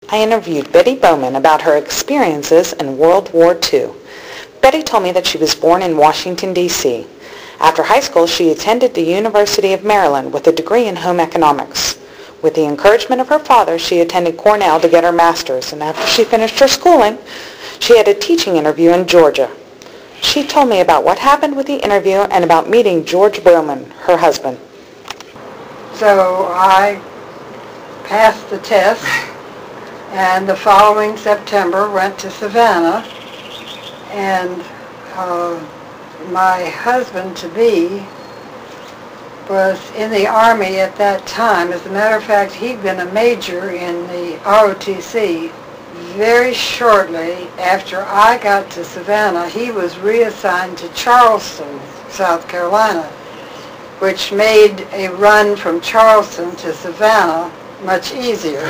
I interviewed Betty Bowman about her experiences in World War II. Betty told me that she was born in Washington, D.C. After high school, she attended the University of Maryland with a degree in home economics. With the encouragement of her father, she attended Cornell to get her master's, and after she finished her schooling, she had a teaching interview in Georgia. She told me about what happened with the interview and about meeting George Bowman, her husband. So I passed the test, and the following September went to Savannah, and my husband-to-be was in the Army at that time. As a matter of fact, he'd been a major in the ROTC. Very shortly after I got to Savannah, he was reassigned to Charleston, South Carolina, which made a run from Charleston to Savannah much easier.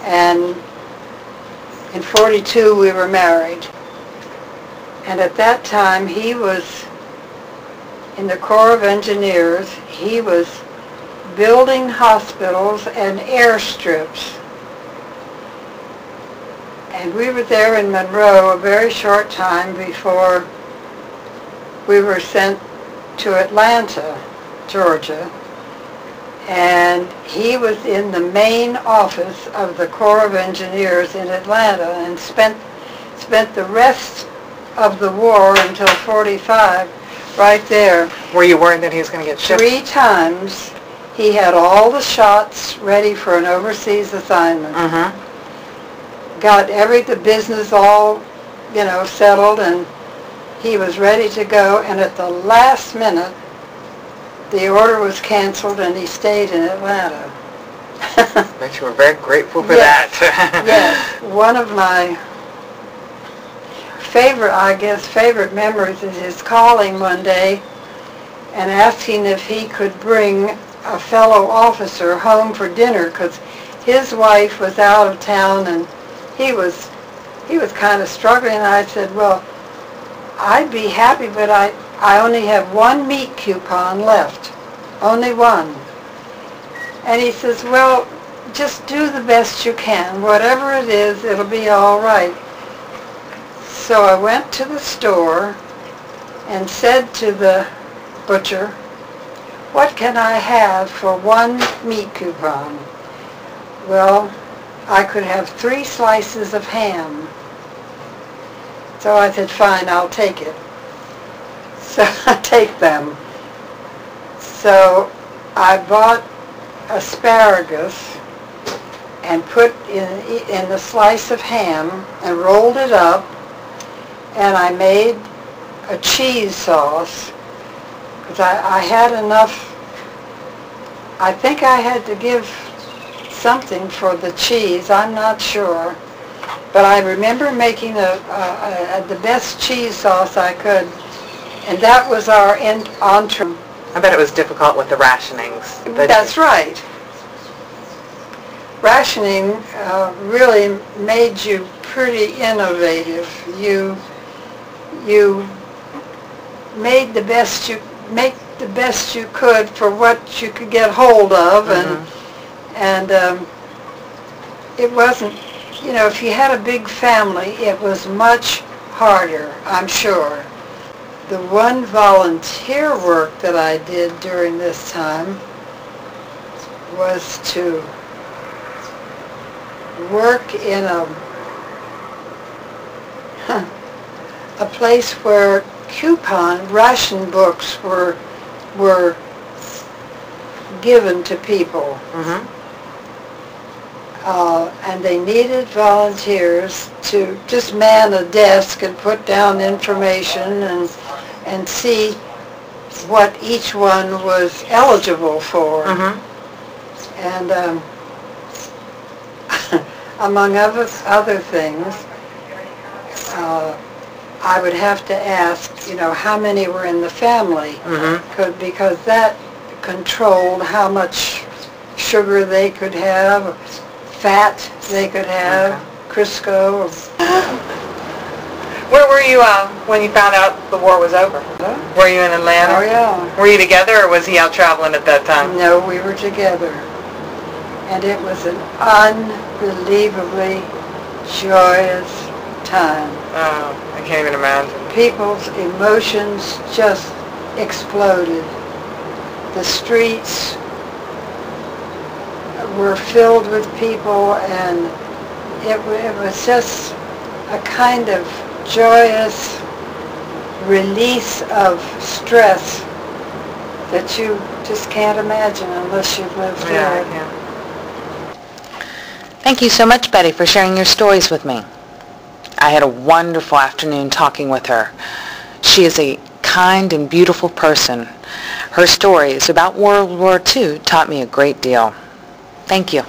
And in 42 we were married. And at that time he was in the Corps of Engineers. He was building hospitals and airstrips. And we were there in Monroe a very short time before we were sent to Atlanta, Georgia. And he was in the main office of the Corps of Engineers in Atlanta and spent the rest of the war until 45 right there. Were you worried that he was going to get shipped? 3 times he had all the shots ready for an overseas assignment. Got the business all, settled, and he was ready to go, and at the last minute the order was canceled and he stayed in Atlanta. Bet you were very grateful for yes, that. Yes. One of my favorite memories is his calling one day and asking if he could bring a fellow officer home for dinner, because his wife was out of town and he was kind of struggling. And I said, well, I'd be happy, but I only have 1 meat coupon left. Only one. And he says, well, just do the best you can. Whatever it is, it'll be all right. So I went to the store and said to the butcher, what can I have for 1 meat coupon? Well, I could have 3 slices of ham. So I said, fine, I'll take it. So I take them. So I bought asparagus and put in the slice of ham and rolled it up, and I made a cheese sauce, because I had enough. I think I had to give something for the cheese, I'm not sure, but I remember making the best cheese sauce I could, and that was our entree. I bet it was difficult with the rationings. That's right. Rationing really made you pretty innovative. You made the best you could for what you could get hold of, and it wasn't, if you had a big family, it was much harder, I'm sure. The one volunteer work that I did during this time was to work in a place where ration books were given to people. And they needed volunteers to just man a desk and put down information and see what each one was eligible for. And among other things, I would have to ask, how many were in the family, because that controlled how much sugar they could have, fat they could have, Crisco. Where were you when you found out the war was over? Were you in Atlanta? Oh, yeah. Were you together, or was he out traveling at that time? No, we were together. and it was an unbelievably joyous time. Oh, I can't even imagine. People's emotions just exploded. The streets were filled with people, and it was just a kind of joyous release of stress that you just can't imagine unless you've lived through Yeah, it. I can. Thank you so much, Betty, for sharing your stories with me. I had a wonderful afternoon talking with her. She is a kind and beautiful person. Her stories about World War II taught me a great deal. Thank you.